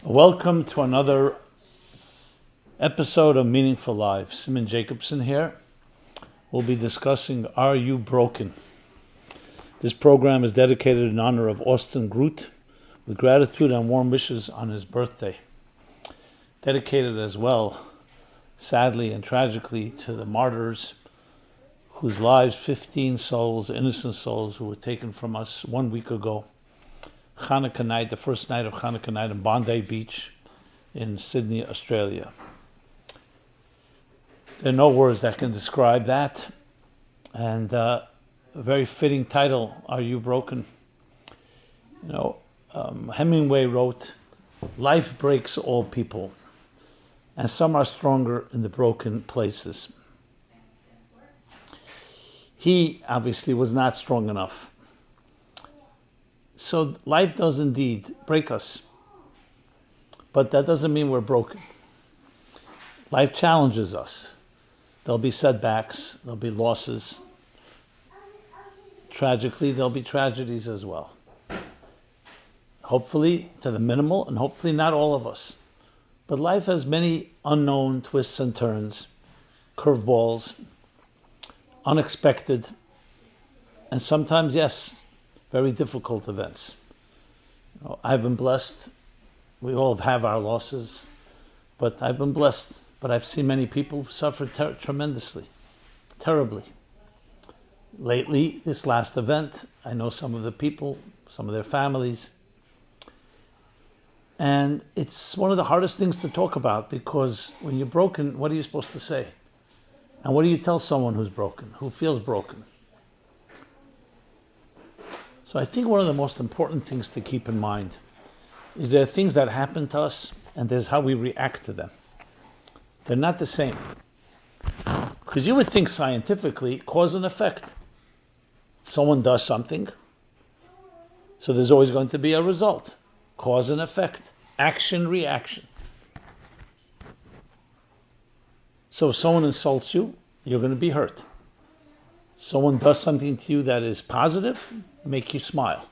Welcome to another episode of Meaningful Lives. Simon Jacobson here. We'll be discussing Are You Broken? This program is dedicated in honor of Austin Groot with gratitude and warm wishes on his birthday. Dedicated as well, sadly and tragically, to the martyrs whose lives, 15 souls, innocent souls, who were taken from us 1 week ago. Hanukkah night, the first night of Hanukkah night in Bondi Beach in Sydney, Australia. There are no words that can describe that. And a very fitting title, Are You Broken? Hemingway wrote, life breaks all people, and some are stronger in the broken places. He obviously was not strong enough. So life does indeed break us, but that doesn't mean we're broken. Life challenges us. There'll be setbacks, there'll be losses. Tragically, there'll be tragedies as well. Hopefully to the minimal, and hopefully not all of us. But life has many unknown twists and turns, curveballs, unexpected, and sometimes, yes, very difficult events. I've been blessed. We all have our losses, but I've been blessed. But I've seen many people suffer tremendously, terribly. Lately, this last event, I know some of the people, some of their families, and it's one of the hardest things to talk about, because when you're broken, what are you supposed to say? And what do you tell someone who's broken, who feels broken? So I think one of the most important things to keep in mind is there are things that happen to us, and there's how we react to them. They're not the same. Because you would think scientifically, cause and effect. Someone does something, so there's always going to be a result. Cause and effect. Action, reaction. So if someone insults you, you're going to be hurt. Someone does something to you that is positive, make you smile.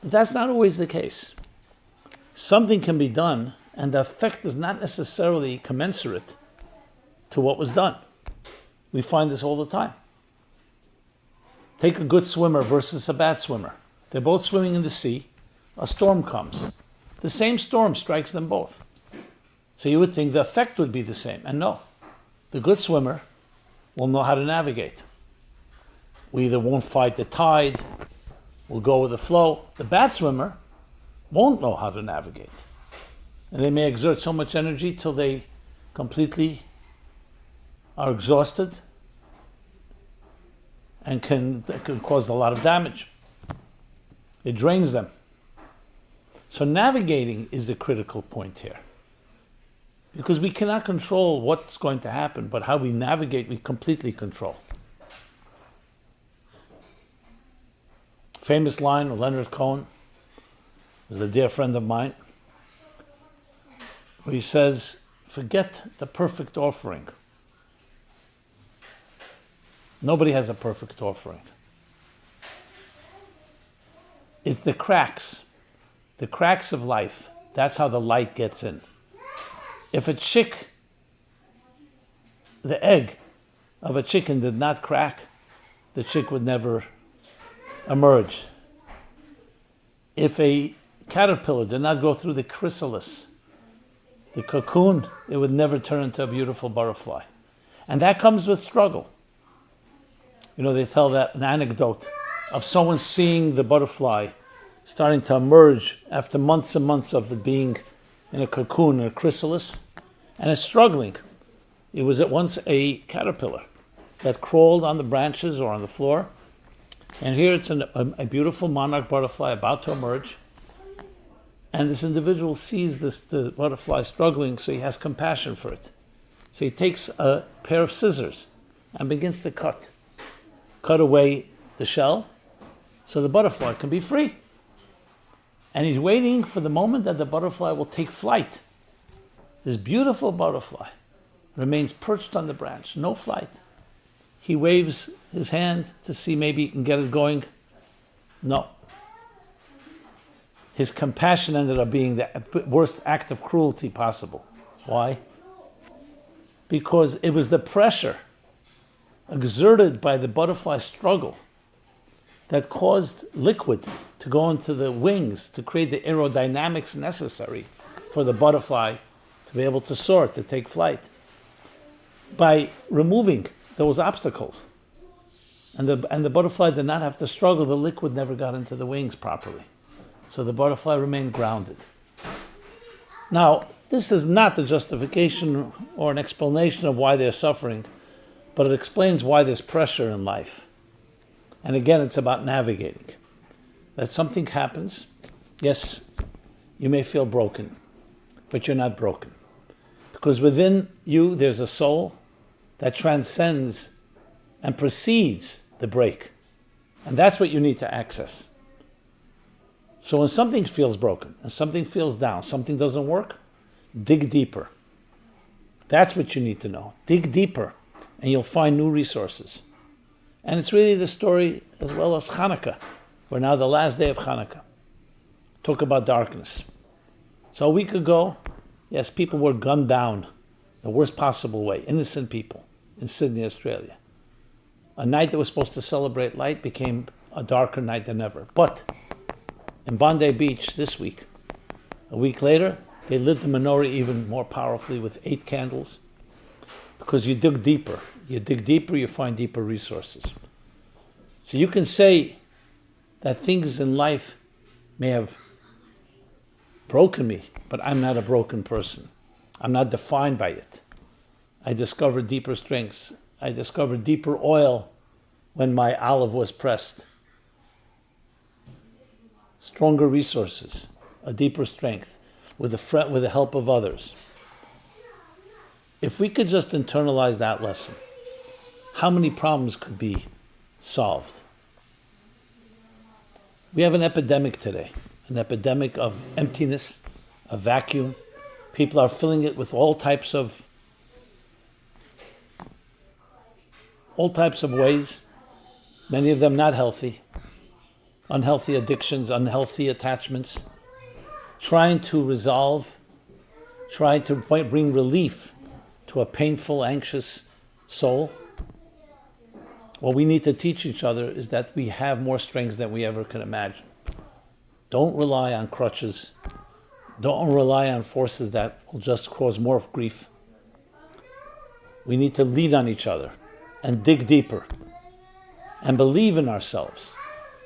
But that's not always the case. Something can be done, and the effect is not necessarily commensurate to what was done. We find this all the time. Take a good swimmer versus a bad swimmer. They're both swimming in the sea. A storm comes. The same storm strikes them both. So you would think the effect would be the same. And no, the good swimmer will know how to navigate. We either won't fight the tide, we'll go with the flow. The bad swimmer won't know how to navigate. And they may exert so much energy till they completely are exhausted and can cause a lot of damage. It drains them. So navigating is the critical point here. Because we cannot control what's going to happen, but how we navigate, we completely control. Famous line of Leonard Cohen, who's a dear friend of mine, where he says, forget the perfect offering. Nobody has a perfect offering. It's the cracks of life. That's how the light gets in. If the egg of a chicken did not crack, the chick would never emerge. If a caterpillar did not go through the chrysalis, the cocoon, it would never turn into a beautiful butterfly. And that comes with struggle. They tell an anecdote of someone seeing the butterfly starting to emerge after months and months of it being in a cocoon or a chrysalis, and it's struggling. It was at once a caterpillar that crawled on the branches or on the floor, and here it's a beautiful monarch butterfly about to emerge, and this individual sees the butterfly struggling, so he has compassion for it. So he takes a pair of scissors and begins to cut away the shell so the butterfly can be free. And he's waiting for the moment that the butterfly will take flight. This beautiful butterfly remains perched on the branch, no flight. He waves his hand to see maybe he can get it going. No. his compassion ended up being the worst act of cruelty possible. Why? Because it was the pressure exerted by the butterfly's struggle that caused liquid to go into the wings to create the aerodynamics necessary for the butterfly to be able to soar, to take flight. By removing those obstacles, and the butterfly did not have to struggle, the liquid never got into the wings properly. So the butterfly remained grounded. Now, this is not the justification or an explanation of why they're suffering, but it explains why there's pressure in life. And again, it's about navigating. That something happens, yes, you may feel broken, but you're not broken. Because within you, there's a soul that transcends and precedes the break. And that's what you need to access. So when something feels broken, and something feels down, something doesn't work, dig deeper. That's what you need to know. Dig deeper, and you'll find new resources. And it's really the story as well as Hanukkah. We're now the last day of Hanukkah. Talk about darkness. So a week ago, yes, people were gunned down the worst possible way. Innocent people in Sydney, Australia. A night that was supposed to celebrate light became a darker night than ever. But in Bondi Beach this week, a week later, they lit the menorah even more powerfully with 8 candles. Because you dig deeper. You dig deeper, you find deeper resources. So you can say that things in life may have broken me, but I'm not a broken person. I'm not defined by it. I discovered deeper strengths. I discovered deeper oil when my olive was pressed. Stronger resources, a deeper strength, with the help of others. If we could just internalize that lesson, how many problems could be solved? We have an epidemic today, an epidemic of emptiness, a vacuum. People are filling it with all types of ways, many of them not healthy, unhealthy addictions, unhealthy attachments, trying to resolve, trying to bring relief to a painful, anxious soul. What we need to teach each other is that we have more strengths than we ever could imagine. Don't rely on crutches. Don't rely on forces that will just cause more grief. We need to lead on each other and dig deeper and believe in ourselves.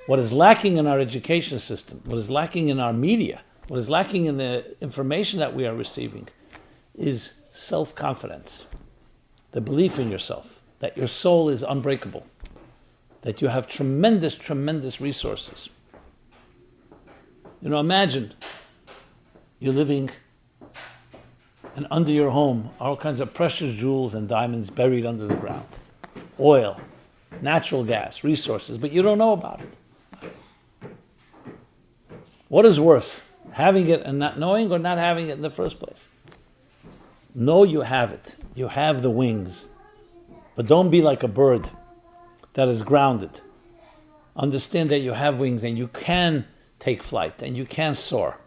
What is lacking in our education system, what is lacking in our media, what is lacking in the information that we are receiving is self-confidence, the belief in yourself, that your soul is unbreakable, that you have tremendous, tremendous resources. Imagine you're living and under your home are all kinds of precious jewels and diamonds buried under the ground. Oil, natural gas, resources, but you don't know about it. What is worse, having it and not knowing, or not having it in the first place? Know you have it. You have the wings. But don't be like a bird that is grounded. Understand that you have wings and you can take flight and you can soar.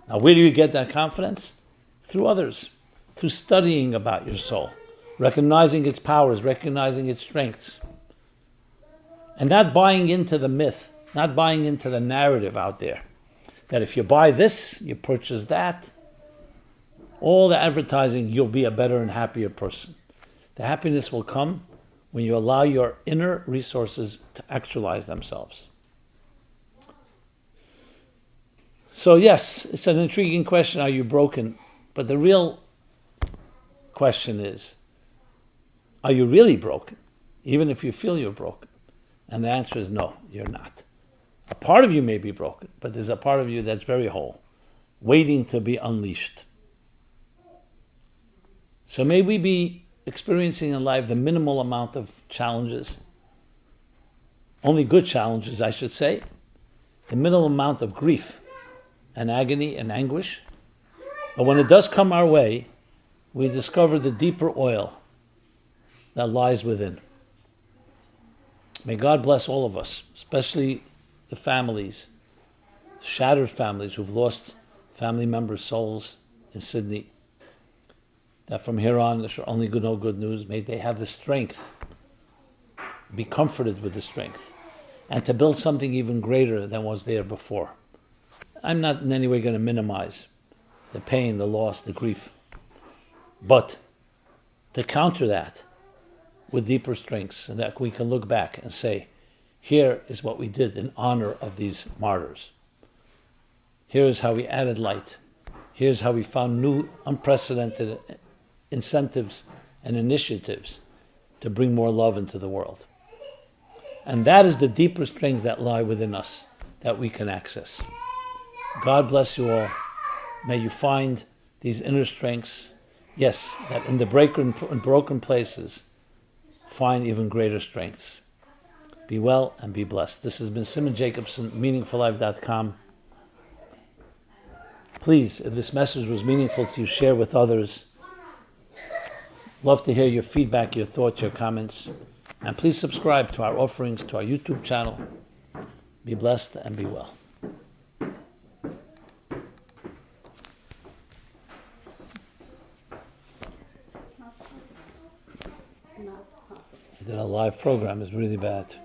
Now, where do you get that confidence? Through others, through studying about your soul, recognizing its powers, recognizing its strengths, and not buying into the myth, not buying into the narrative out there that if you buy this, you purchase that, all the advertising, you'll be a better and happier person. The happiness will come when you allow your inner resources to actualize themselves. So yes, it's an intriguing question, are you broken? But the real question is, are you really broken? Even if you feel you're broken. And the answer is no, you're not. A part of you may be broken, but there's a part of you that's very whole, waiting to be unleashed. So may we be experiencing in life the minimal amount of challenges, only good challenges, I should say, the minimal amount of grief and agony and anguish. But when it does come our way, we discover the deeper oil that lies within. May God bless all of us, especially the families, shattered families who've lost family members' souls in Sydney, that from here on there's only good news. May they have the strength, be comforted with the strength, and to build something even greater than was there before. I'm not in any way going to minimize the pain, the loss, the grief, but to counter that with deeper strengths, and that we can look back and say, here is what we did in honor of these martyrs. Here is how we added light. Here's how we found new, unprecedented incentives and initiatives to bring more love into the world. And that is the deeper strengths that lie within us that we can access. God bless you all. May you find these inner strengths. Yes, that in the broken places, find even greater strengths. Be well and be blessed. This has been Simon Jacobson, meaningfullife.com. Please, if this message was meaningful to you, share with others. Love to hear your feedback, your thoughts, your comments. And please subscribe to our offerings, to our YouTube channel. Be blessed and be well. Not possible. I did a live program. It's really bad.